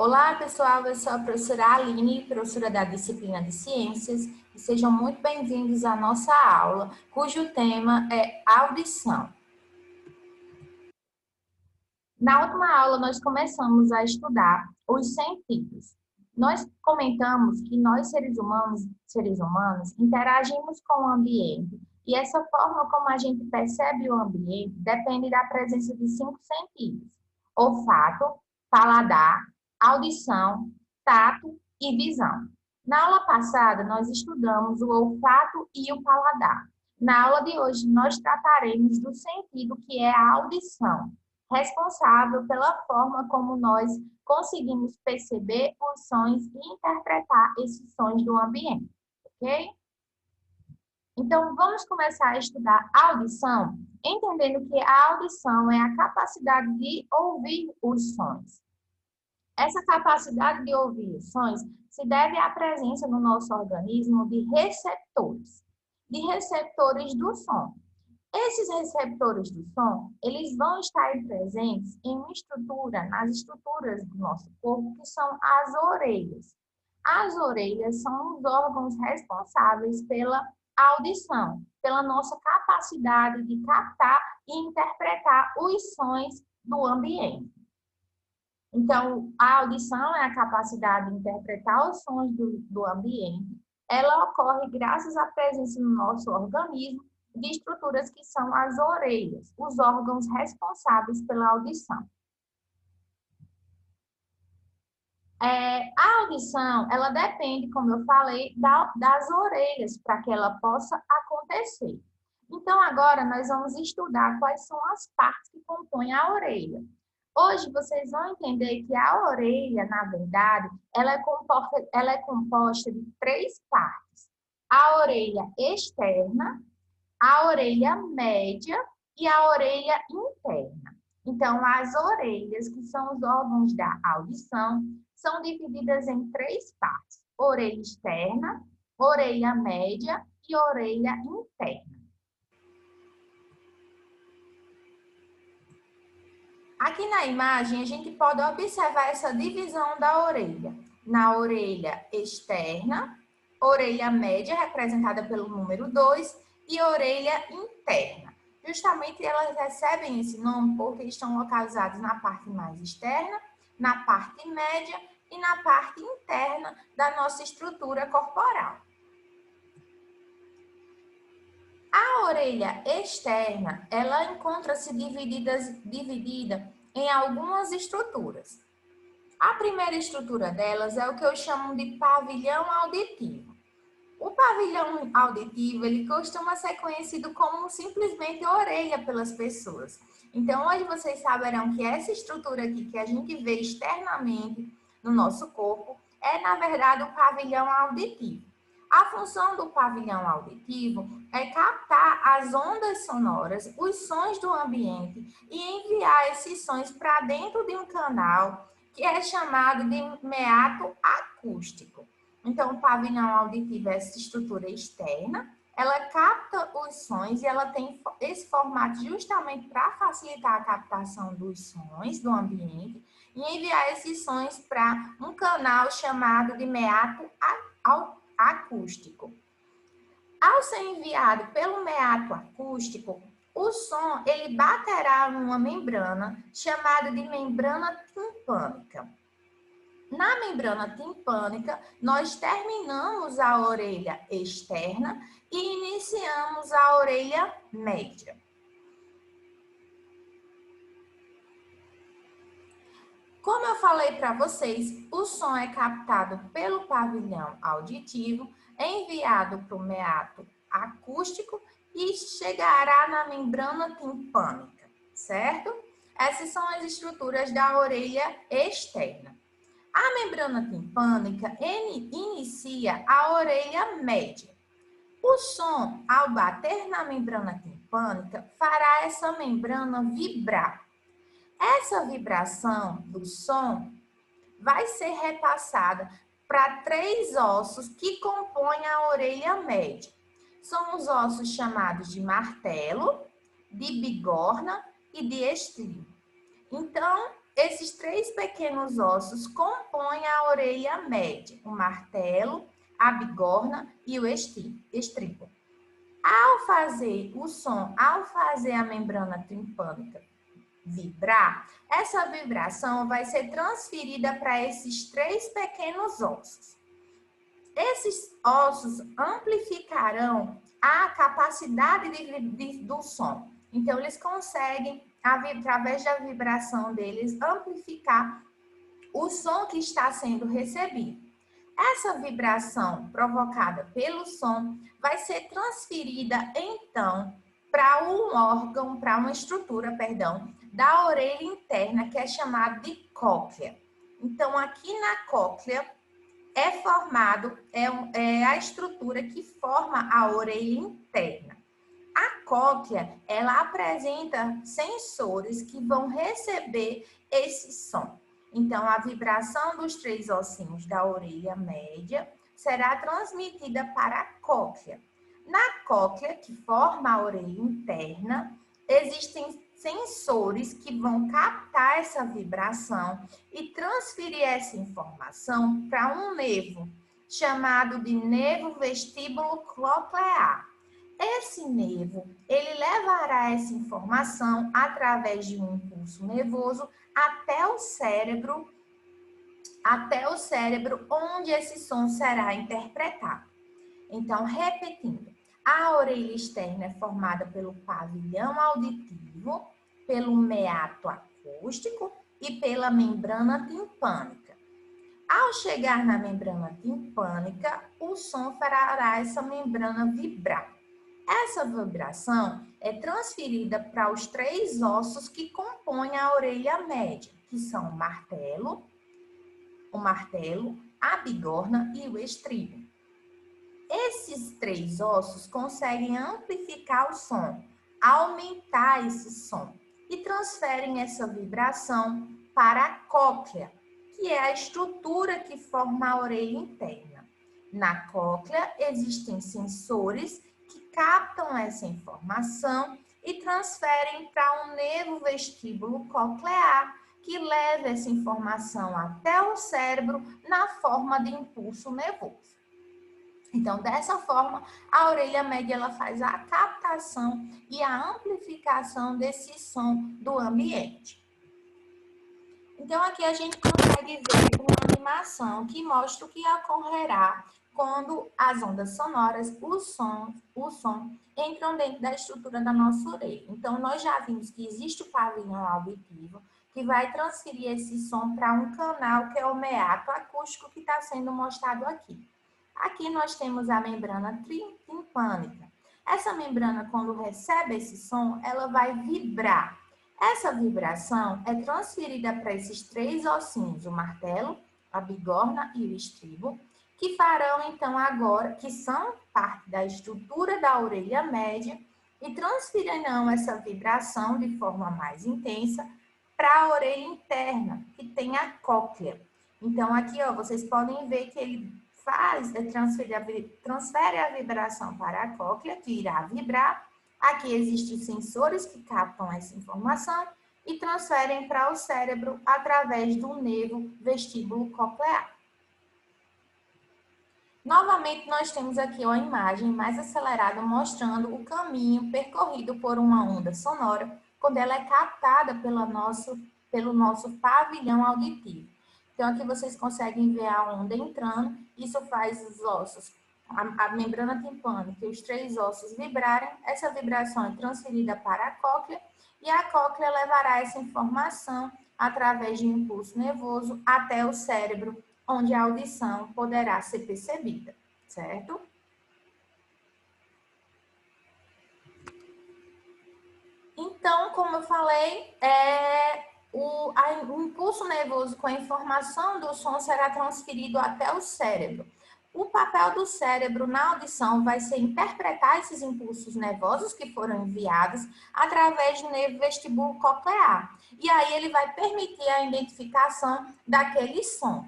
Olá, pessoal, eu sou a professora Aline, professora da disciplina de Ciências, e sejam muito bem-vindos à nossa aula, cujo tema é audição. Na última aula, nós começamos a estudar os sentidos. Nós comentamos que nós, seres humanos, interagimos com o ambiente, e essa forma como a gente percebe o ambiente depende da presença de 5 sentidos: olfato, paladar, audição, tato e visão. Na aula passada, nós estudamos o olfato e o paladar. Na aula de hoje, nós trataremos do sentido que é a audição, responsável pela forma como nós conseguimos perceber os sons e interpretar esses sons do ambiente, ok? Então, vamos começar a estudar a audição, entendendo que a audição é a capacidade de ouvir os sons. Essa capacidade de ouvir os sons se deve à presença no nosso organismo de receptores do som. Esses receptores do som, eles vão estar presentes em uma estrutura, nas estruturas do nosso corpo, que são as orelhas. As orelhas são os órgãos responsáveis pela audição, pela nossa capacidade de captar e interpretar os sons do ambiente. Então, a audição é a capacidade de interpretar os sons do ambiente. Ela ocorre graças à presença no nosso organismo de estruturas que são as orelhas, os órgãos responsáveis pela audição. A audição, ela depende, como eu falei, das orelhas para que ela possa acontecer. Então, agora nós vamos estudar quais são as partes que compõem a orelha. Hoje vocês vão entender que a orelha, na verdade, ela é composta de 3 partes: a orelha externa, a orelha média e a orelha interna. Então, as orelhas, que são os órgãos da audição, são divididas em 3 partes: orelha externa, orelha média e orelha interna. Aqui na imagem, a gente pode observar essa divisão da orelha. Na orelha externa, orelha média, representada pelo número 2, e orelha interna. Justamente elas recebem esse nome porque estão localizadas na parte mais externa, na parte média e na parte interna da nossa estrutura corporal. A orelha externa, ela encontra-se dividida em algumas estruturas. A primeira estrutura delas é o que eu chamo de pavilhão auditivo. O pavilhão auditivo, ele costuma ser conhecido como simplesmente orelha pelas pessoas. Então, hoje vocês saberão que essa estrutura aqui que a gente vê externamente no nosso corpo é, na verdade, o pavilhão auditivo. A função do pavilhão auditivo é captar as ondas sonoras, os sons do ambiente e enviar esses sons para dentro de um canal que é chamado de meato acústico. Então, o pavilhão auditivo é essa estrutura externa, ela capta os sons e ela tem esse formato justamente para facilitar a captação dos sons do ambiente e enviar esses sons para um canal chamado de meato acústico. Ao ser enviado pelo meato acústico, o som ele baterá numa membrana chamada de membrana timpânica. Na membrana timpânica, nós terminamos a orelha externa e iniciamos a orelha média. Como eu falei para vocês, o som é captado pelo pavilhão auditivo, enviado para o meato acústico e chegará na membrana timpânica, certo? Essas são as estruturas da orelha externa. A membrana timpânica inicia a orelha média. O som, ao bater na membrana timpânica, fará essa membrana vibrar. Essa vibração do som vai ser repassada para 3 ossos que compõem a orelha média. São os ossos chamados de martelo, de bigorna e de estribo. Então, esses três pequenos ossos compõem a orelha média, o martelo, a bigorna e o estribo. Ao fazer o som, ao fazer a membrana timpânica vibrar, essa vibração vai ser transferida para esses três pequenos ossos. Esses ossos amplificarão a capacidade do som. Então, eles conseguem, através da vibração deles, amplificar o som que está sendo recebido. Essa vibração provocada pelo som vai ser transferida, então, para um órgão, para uma estrutura, da orelha interna, que é chamada de cóclea. Então, aqui na cóclea é formado, é a estrutura que forma a orelha interna. A cóclea, ela apresenta sensores que vão receber esse som. Então, a vibração dos três ossinhos da orelha média será transmitida para a cóclea. Na cóclea, que forma a orelha interna, existem sensores que vão captar essa vibração e transferir essa informação para um nervo, chamado de nervo vestíbulo coclear. Esse nervo, ele levará essa informação através de um impulso nervoso até o cérebro onde esse som será interpretado. Então, repetindo, a orelha externa é formada pelo pavilhão auditivo, pelo meato acústico e pela membrana timpânica. Ao chegar na membrana timpânica, o som fará essa membrana vibrar. Essa vibração é transferida para os três ossos que compõem a orelha média, que são o martelo, a bigorna e o estribo. Esses três ossos conseguem amplificar o som, aumentar esse som e transferem essa vibração para a cóclea, que é a estrutura que forma a orelha interna. Na cóclea existem sensores que captam essa informação e transferem para um nervo vestíbulo coclear, que leva essa informação até o cérebro na forma de impulso nervoso. Então, dessa forma, a orelha média ela faz a captação e a amplificação desse som do ambiente. Então, aqui a gente consegue ver uma animação que mostra o que ocorrerá quando as ondas sonoras, o som, entram dentro da estrutura da nossa orelha. Então, nós já vimos que existe o pavilhão auditivo, que vai transferir esse som para um canal, que é o meato acústico, que está sendo mostrado aqui. Aqui nós temos a membrana timpânica. Essa membrana, quando recebe esse som, ela vai vibrar. Essa vibração é transferida para esses três ossinhos, o martelo, a bigorna e o estribo, que farão então agora, que são parte da estrutura da orelha média, e transferirão essa vibração de forma mais intensa para a orelha interna, que tem a cóclea. Então aqui, ó, vocês podem ver que ele transfere a vibração para a cóclea, que irá vibrar. Aqui existem sensores que captam essa informação e transferem para o cérebro através do nervo vestíbulo coclear. Novamente, nós temos aqui uma imagem mais acelerada mostrando o caminho percorrido por uma onda sonora quando ela é captada pelo nosso pavilhão auditivo. Então, aqui vocês conseguem ver a onda entrando, isso faz os ossos, a membrana timpânica e os três ossos vibrarem. Essa vibração é transferida para a cóclea e a cóclea levará essa informação através de um impulso nervoso até o cérebro, onde a audição poderá ser percebida, certo? Então, como eu falei, o impulso nervoso com a informação do som será transferido até o cérebro. O papel do cérebro na audição vai ser interpretar esses impulsos nervosos que foram enviados através do nervo vestíbulo coclear. E aí ele vai permitir a identificação daquele som.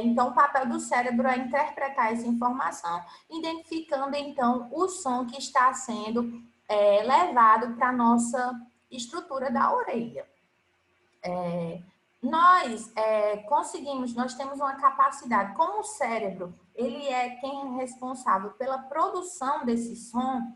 Então, o papel do cérebro é interpretar essa informação, identificando, então, o som que está sendo levado para a nossa estrutura da orelha. Nós temos uma capacidade, como o cérebro, ele é quem é responsável pela produção desse som,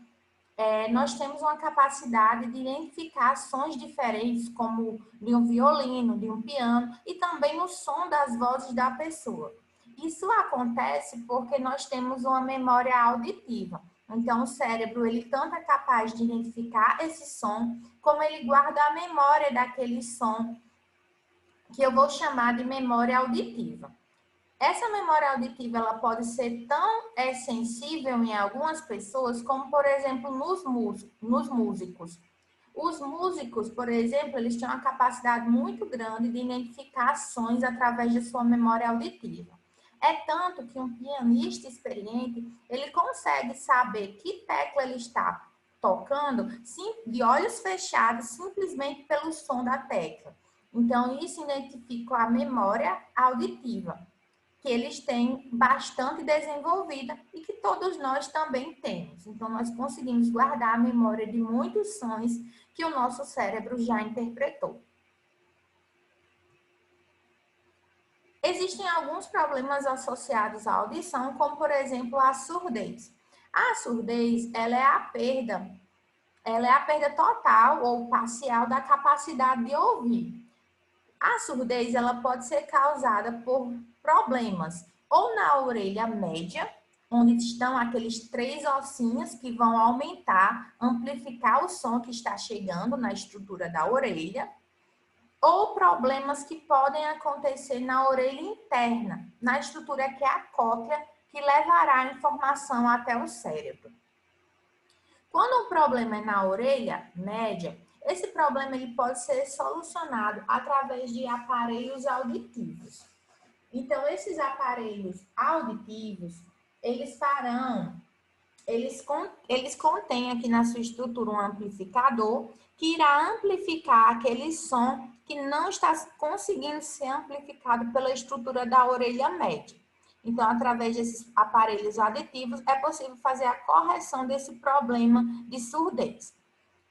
nós temos uma capacidade de identificar sons diferentes, como de um violino, de um piano, e também o som das vozes da pessoa. Isso acontece porque nós temos uma memória auditiva. Então, o cérebro, ele tanto é capaz de identificar esse som, como ele guarda a memória daquele som, que eu vou chamar de memória auditiva. Essa memória auditiva, ela pode ser tão sensível em algumas pessoas, como, por exemplo, nos músicos. Os músicos, por exemplo, eles têm uma capacidade muito grande de identificar sons através de sua memória auditiva. É tanto que um pianista experiente, ele consegue saber que tecla ele está tocando de olhos fechados, simplesmente pelo som da tecla. Então, isso identifica a memória auditiva, que eles têm bastante desenvolvida e que todos nós também temos. Então, nós conseguimos guardar a memória de muitos sons que o nosso cérebro já interpretou. Existem alguns problemas associados à audição, como, por exemplo, a surdez. A surdez, ela é a perda total ou parcial da capacidade de ouvir. A surdez, ela pode ser causada por problemas ou na orelha média, onde estão aqueles 3 ossinhos que vão aumentar, amplificar o som que está chegando na estrutura da orelha, ou problemas que podem acontecer na orelha interna, na estrutura que é a cóclea, que levará a informação até o cérebro. Quando o problema é na orelha média, esse problema ele pode ser solucionado através de aparelhos auditivos. Então, esses aparelhos auditivos, eles contêm aqui na sua estrutura um amplificador que irá amplificar aquele som que não está conseguindo ser amplificado pela estrutura da orelha média. Então, através desses aparelhos auditivos, é possível fazer a correção desse problema de surdez.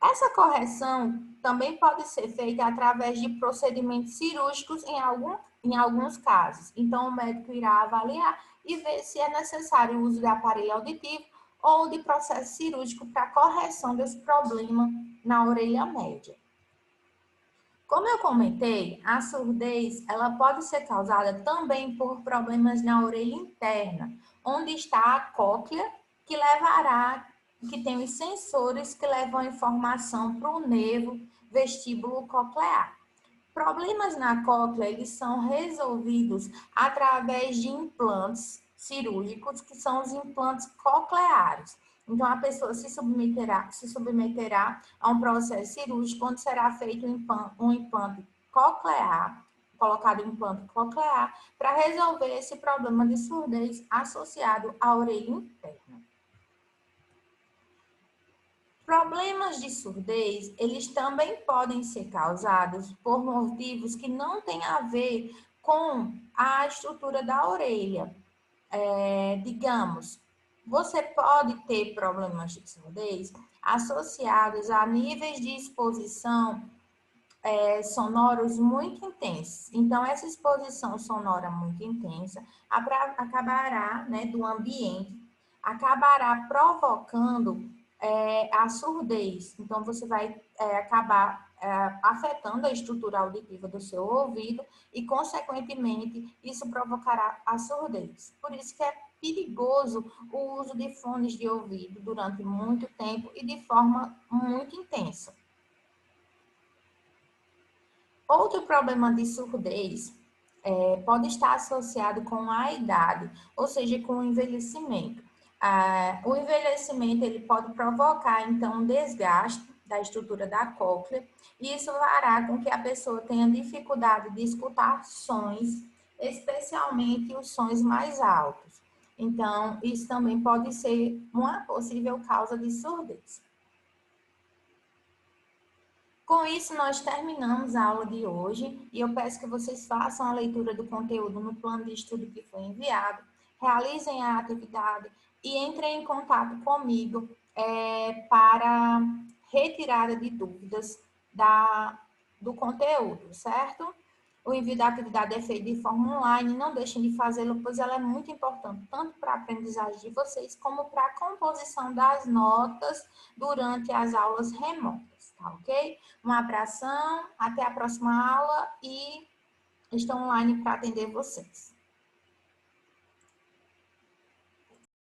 Essa correção também pode ser feita através de procedimentos cirúrgicos em alguns casos. Então, o médico irá avaliar e ver se é necessário o uso de aparelho auditivo ou de processo cirúrgico para a correção desse problema na orelha média. Como eu comentei, a surdez ela pode ser causada também por problemas na orelha interna, onde está a cóclea, que tem os sensores que levam a informação para o nervo vestíbulo coclear. Problemas na cóclea, eles são resolvidos através de implantes cirúrgicos, que são os implantes cocleares. Então, a pessoa se submeterá a um processo cirúrgico, onde será feito um implante coclear, colocado um implante coclear, para resolver esse problema de surdez associado à orelha interna. Problemas de surdez, eles também podem ser causados por motivos que não têm a ver com a estrutura da orelha. Digamos, você pode ter problemas de surdez associados a níveis de exposição sonoros muito intensos. Então, essa exposição sonora muito intensa acabará, do ambiente, acabará provocando a surdez. Então, você vai acabar afetando a estrutura auditiva do seu ouvido e, consequentemente, isso provocará a surdez. Por isso que é perigoso o uso de fones de ouvido durante muito tempo e de forma muito intensa. Outro problema de surdez pode estar associado com a idade, ou seja, com o envelhecimento. O envelhecimento ele pode provocar, então, um desgaste da estrutura da cóclea, e isso fará com que a pessoa tenha dificuldade de escutar sons, especialmente os sons mais altos. Então, isso também pode ser uma possível causa de surdez. Com isso, nós terminamos a aula de hoje e eu peço que vocês façam a leitura do conteúdo no plano de estudo que foi enviado, realizem a atividade e entrem em contato comigo para retirada de dúvidas do conteúdo, certo? O envio da atividade é feito de forma online, não deixem de fazê-lo, pois ela é muito importante, tanto para a aprendizagem de vocês, como para a composição das notas durante as aulas remotas, tá ok? Um abração, até a próxima aula e estou online para atender vocês.